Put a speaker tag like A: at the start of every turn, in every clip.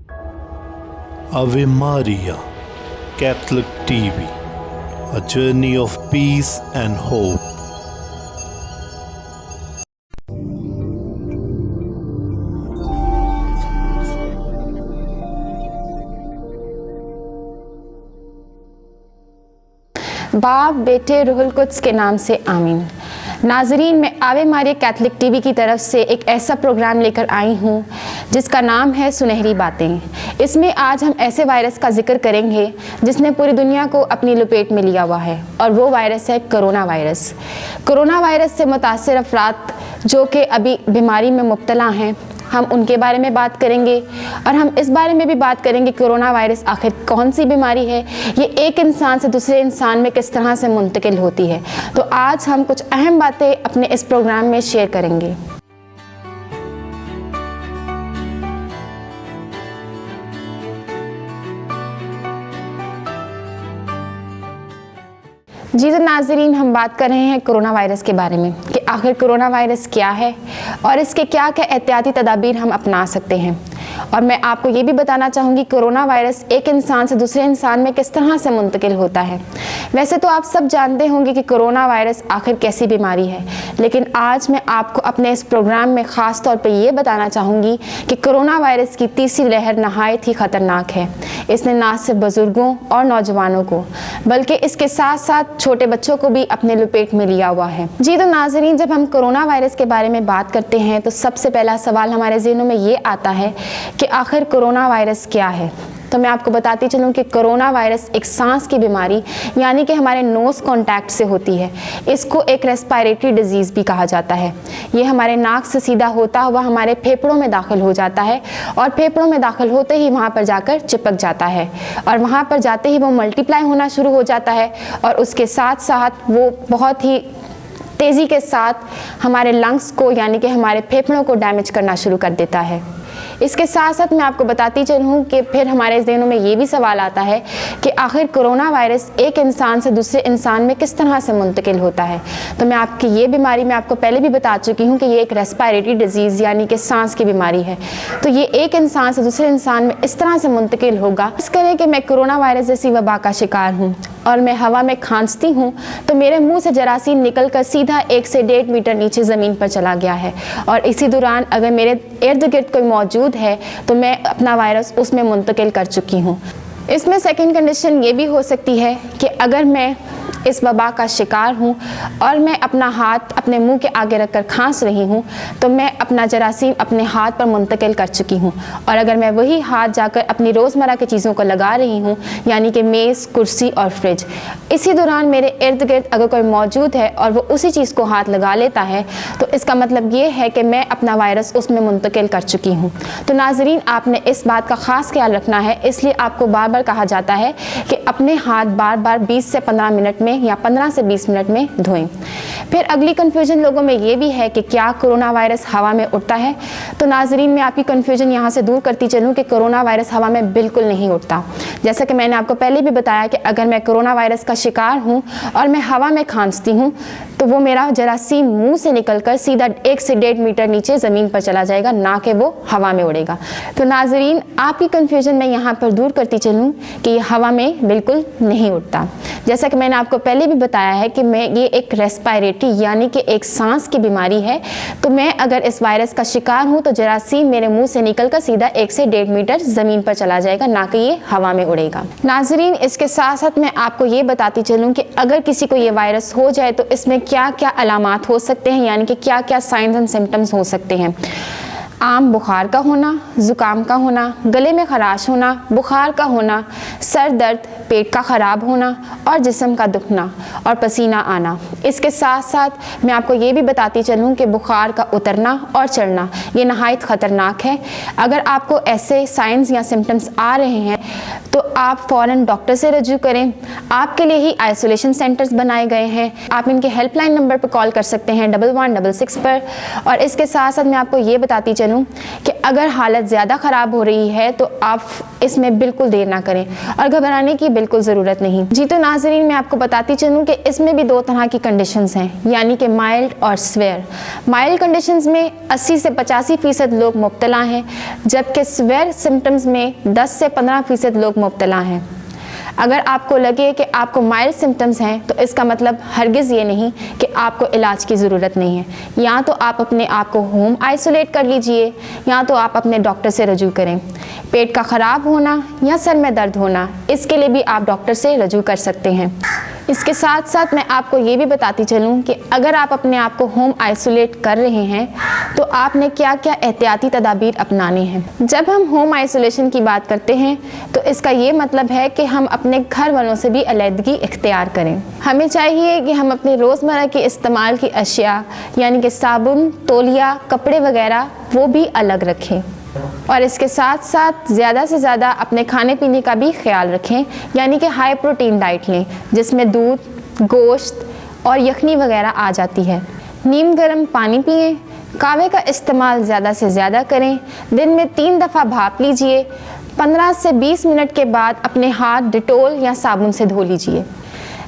A: Ave Maria, Catholic TV, a journey of peace and hope.
B: बाप बेटे रूहुल Quds के नाम से आमीन। नाजरीन, मैं आवे मारिया कैथलिक टीवी की तरफ से एक ऐसा प्रोग्राम लेकर आई हूँ जिसका नाम है सुनहरी बातें। इसमें आज हम ऐसे वायरस का जिक्र करेंगे जिसने पूरी दुनिया को अपनी लपेट में लिया हुआ है, और वो वायरस है कोरोना वायरस। कोरोना वायरस से मुतासिर अफराद जो कि अभी बीमारी में मुब्तला हैं, हम उनके बारे में बात करेंगे, और हम इस बारे में भी बात करेंगे कोरोना वायरस आखिर कौन सी बीमारी है, ये एक इंसान से दूसरे इंसान में किस तरह से मुंतकिल होती है। तो आज हम कुछ अहम बातें अपने इस प्रोग्राम में शेयर करेंगे। जी तो नाजरीन, हम बात कर रहे हैं कोरोना वायरस के बारे में कि आखिर कोरोना वायरस क्या है और इसके क्या क्या एहतियाती तदाबीर हम अपना सकते हैं। और मैं आपको ये भी बताना चाहूँगी कोरोना वायरस एक इंसान से दूसरे इंसान में किस तरह से मुंतकिल होता है। वैसे तो आप सब जानते होंगे कि कोरोना वायरस आखिर कैसी बीमारी है, लेकिन आज मैं आपको अपने इस प्रोग्राम में ख़ास तौर पे ये बताना चाहूँगी कि कोरोना वायरस की तीसरी लहर नहायत ही ख़तरनाक है। इसने ना सिर्फ बुज़ुर्गों और नौजवानों को बल्कि इसके साथ साथ छोटे बच्चों को भी अपने लपेट में लिया हुआ है। जी तो नाजरीन, जब हम कोरोना वायरस के बारे में बात करते हैं तो सबसे पहला सवाल हमारे ज़हनों में ये आता है कि आखिर कोरोना वायरस क्या है। तो मैं आपको बताती चलूँ कि कोरोना वायरस एक सांस की बीमारी यानी कि हमारे नोज़ कांटेक्ट से होती है। इसको एक रेस्पिरेटरी डिजीज़ भी कहा जाता है। ये हमारे नाक से सीधा होता हुआ हमारे फेफड़ों में दाखिल हो जाता है, और फेफड़ों में दाखिल होते ही वहाँ पर जाकर चिपक जाता है, और वहाँ पर जाते ही वो मल्टीप्लाई होना शुरू हो जाता है, और उसके साथ साथ वो बहुत ही तेज़ी के साथ हमारे लंग्स को यानी कि हमारे फेफड़ों को डैमेज करना शुरू कर देता है। इसके साथ साथ मैं आपको बताती चलूँ कि फिर हमारे ज़हनों में ये भी सवाल आता है कि आखिर कोरोना वायरस एक इंसान से दूसरे इंसान में किस तरह से मुंतकिल होता है। तो मैं आपकी ये बीमारी मैं आपको पहले भी बता चुकी हूँ कि ये एक रेस्पिरेटरी डिजीज़ यानी कि सांस की बीमारी है। तो ये एक इंसान से दूसरे इंसान में इस तरह से मुंतकिल होगा, इस करें कि मैं कोरोना वायरस जैसी वबा का शिकार हूँ और मैं हवा में खांसती हूँ तो मेरे मुँह से जरासीम निकल कर सीधा 1 से 1.5 मीटर नीचे ज़मीन पर चला गया है, और इसी दौरान अगर मेरे इर्द गिर्द कोई मौजूद है तो मैं अपना वायरस उसमें मुंतकिल कर चुकी हूँ। इसमें सेकंड कंडीशन ये भी हो सकती है कि अगर मैं इस वबा का शिकार हूँ और मैं अपना हाथ अपने मुंह के आगे रखकर खांस रही हूँ तो मैं अपना जरासीम अपने हाथ पर मुंतकिल कर चुकी हूँ, और अगर मैं वही हाथ जाकर अपनी रोज़मर्रा की चीज़ों को लगा रही हूँ यानी कि मेज़, कुर्सी और फ्रिज, इसी दौरान मेरे इर्द गिर्द अगर कोई मौजूद है और वो उसी चीज़ को हाथ लगा लेता है तो इसका मतलब ये है कि मैं अपना वायरस उसमें मुंतकिल कर चुकी हूँ। तो नाजरीन, आपने इस बात का ख़ास ख्याल रखना है, इसलिए आपको बार बार कहा जाता है कि अपने हाथ बार बार 20 से 15 मिनट में या 15 से 20 मिनट में धोएं। फिर अगली कन्फ्यूजन लोगों में ये भी है कि क्या कोरोना वायरस हवा में उड़ता है। तो नाजरीन, मैं आपकी कन्फ्यूजन यहाँ से दूर करती चलूँ कि कोरोना वायरस हवा में बिल्कुल नहीं उड़ता। जैसा कि मैंने आपको पहले भी बताया कि अगर मैं कोरोना वायरस का शिकार हूँ और मैं हवा में खांसती हूँ तो वो मेरा जरासीम मुंह से निकलकर सीधा 1 से 1.5 मीटर नीचे ज़मीन पर चला जाएगा, ना कि वो हवा में उड़ेगा। तो नाजरीन, आपकी कन्फ्यूजन मैं यहाँ पर दूर करती चलूँ कि ये हवा में बिल्कुल नहीं उड़ता। जैसा कि मैंने आपको पहले भी बताया है कि ये एक रेस्पिरेटरी यानी कि एक सांस की बीमारी है। तो मैं अगर इस वायरस का शिकार हूँ तो जरासीम मेरे मुंह से निकलकर सीधा 1 से 1.5 मीटर ज़मीन पर चला जाएगा, ना कि ये हवा में उड़ेगा। नाजरीन, इसके साथ साथ मैं आपको ये बताती चलूँ कि अगर किसी को ये वायरस हो जाए तो इसमें क्या क्या अलामात हो सकते हैं यानी कि क्या क्या साइंस एंड सिम्टम्स हो सकते हैं। आम बुखार का होना, ज़ुकाम का होना, गले में खराश होना, बुखार का होना, सर दर्द, पेट का ख़राब होना और जिस्म का दुखना और पसीना आना। इसके साथ साथ मैं आपको ये भी बताती चलूँ कि बुखार का उतरना और चढ़ना ये नहायत ख़तरनाक है। अगर आपको ऐसे साइंस या सिम्टम्स आ रहे हैं तो आप फ़ौरन डॉक्टर से रजू करें। आपके लिए ही आइसोलेशन सेंटर्स बनाए गए हैं। आप इनके हेल्पलाइन नंबर पर कॉल कर सकते हैं 1166 पर। और इसके साथ साथ मैं आपको ये बताती چلوں کہ اگر حالت زیادہ خراب ہو رہی ہے تو آپ اس میں بالکل دیر نہ کریں اور گھبرانے کی بالکل ضرورت نہیں۔ جی تو ناظرین، میں آپ کو بتاتی چلوں کہ اس میں بھی دو طرح کی کنڈیشنز ہیں، یعنی کہ مائلڈ اور سویئر۔ مائلڈ کنڈیشنز میں 80 سے 85% لوگ مبتلا ہیں، جبکہ سویئر سمٹمز میں 10 سے 15% لوگ مبتلا ہیں۔ اگر آپ کو لگے کہ آپ کو مائلڈ سمٹمز ہیں تو اس کا مطلب ہرگز یہ نہیں کہ آپ کو علاج کی ضرورت نہیں ہے۔ یا تو آپ اپنے آپ کو ہوم آئسولیٹ کر لیجئے یا تو آپ اپنے ڈاکٹر سے رجوع کریں۔ پیٹ کا خراب ہونا یا سر میں درد ہونا، اس کے لیے بھی آپ ڈاکٹر سے رجوع کر سکتے ہیں۔ اس کے ساتھ ساتھ میں آپ کو یہ بھی بتاتی چلوں کہ اگر آپ اپنے آپ کو ہوم آئسولیٹ کر رہے ہیں تو آپ نے کیا کیا احتیاطی تدابیر اپنانے ہیں۔ جب ہم ہوم آئسولیشن کی بات کرتے ہیں تو اس کا یہ مطلب ہے کہ ہم اپنے گھر والوں سے بھی علیحدگی اختیار کریں۔ ہمیں چاہیے کہ ہم اپنے روزمرہ کی استعمال کی اشیاء یعنی کہ صابن، تولیہ، کپڑے وغیرہ وہ بھی الگ رکھیں، اور اس کے ساتھ ساتھ زیادہ سے زیادہ اپنے کھانے پینے کا بھی خیال رکھیں، یعنی کہ ہائی پروٹین ڈائٹ لیں جس میں دودھ، گوشت اور یخنی وغیرہ آ جاتی ہے۔ نیم گرم پانی پئیں، قہوے کا استعمال زیادہ سے زیادہ کریں، دن میں 3 دفعہ بھاپ لیجئے، 15 سے 20 منٹ کے بعد اپنے ہاتھ ڈیٹول یا صابن سے دھو لیجئے۔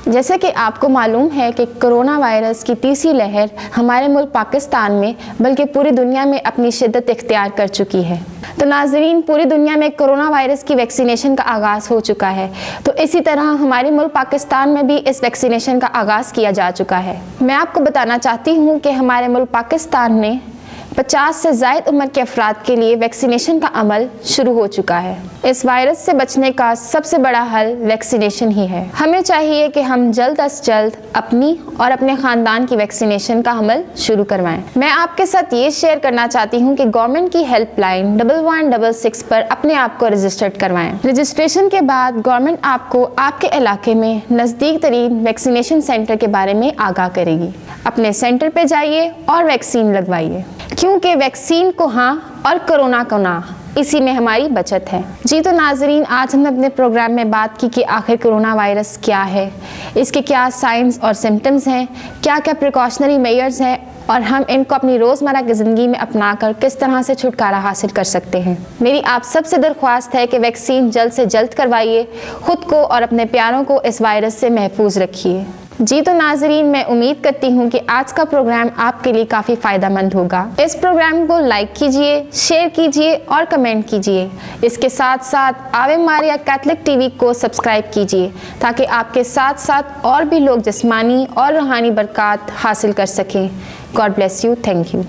B: جیسے کہ آپ کو معلوم ہے کہ کرونا وائرس کی تیسری لہر ہمارے ملک پاکستان میں بلکہ پوری دنیا میں اپنی شدت اختیار کر چکی ہے۔ تو ناظرین، پوری دنیا میں کرونا وائرس کی ویکسینیشن کا آغاز ہو چکا ہے، تو اسی طرح ہمارے ملک پاکستان میں بھی اس ویکسینیشن کا آغاز کیا جا چکا ہے۔ میں آپ کو بتانا چاہتی ہوں کہ ہمارے ملک پاکستان میں 50 سے زائد عمر کے افراد کے لیے ویکسینیشن کا عمل شروع ہو چکا ہے۔ اس وائرس سے بچنے کا سب سے بڑا حل ویکسینیشن ہی ہے۔ ہمیں چاہیے کہ ہم جلد از جلد اپنی اور اپنے خاندان کی ویکسینیشن کا عمل شروع کروائیں۔ میں آپ کے ساتھ یہ شیئر کرنا چاہتی ہوں کہ گورنمنٹ کی ہیلپ لائن 1166 پر اپنے آپ کو رجسٹرڈ کروائیں۔ رجسٹریشن کے بعد گورنمنٹ آپ کو آپ کے علاقے میں نزدیک ترین ویکسینیشن سینٹر کے بارے میں آگاہ کرے گی۔ اپنے سینٹر پہ جائیے اور ویکسین لگوائیے، کیونکہ ویکسین کو ہاں اور کرونا کو نہ، اسی میں ہماری بچت ہے۔ جی تو ناظرین، آج ہم نے اپنے پروگرام میں بات کی کہ آخر کرونا وائرس کیا ہے، اس کے کیا سائنس اور سمٹمز ہیں، کیا کیا پریکاشنری میئرز ہیں، اور ہم ان کو اپنی روزمرہ کی زندگی میں اپنا کر کس طرح سے چھٹکارا حاصل کر سکتے ہیں۔ میری آپ سب سے درخواست ہے کہ ویکسین جلد سے جلد کروائیے، خود کو اور اپنے پیاروں کو اس وائرس سے محفوظ رکھیے۔ جی تو ناظرین، میں امید کرتی ہوں کہ آج کا پروگرام آپ کے لیے کافی فائدہ مند ہوگا۔ اس پروگرام کو لائک کیجئے، شیئر کیجئے اور کمنٹ کیجئے۔ اس کے ساتھ ساتھ آوے ماریا کیتھلک ٹی وی کو سبسکرائب کیجئے تاکہ آپ کے ساتھ ساتھ اور بھی لوگ جسمانی اور روحانی برکات حاصل کر سکیں۔ God bless you, thank you.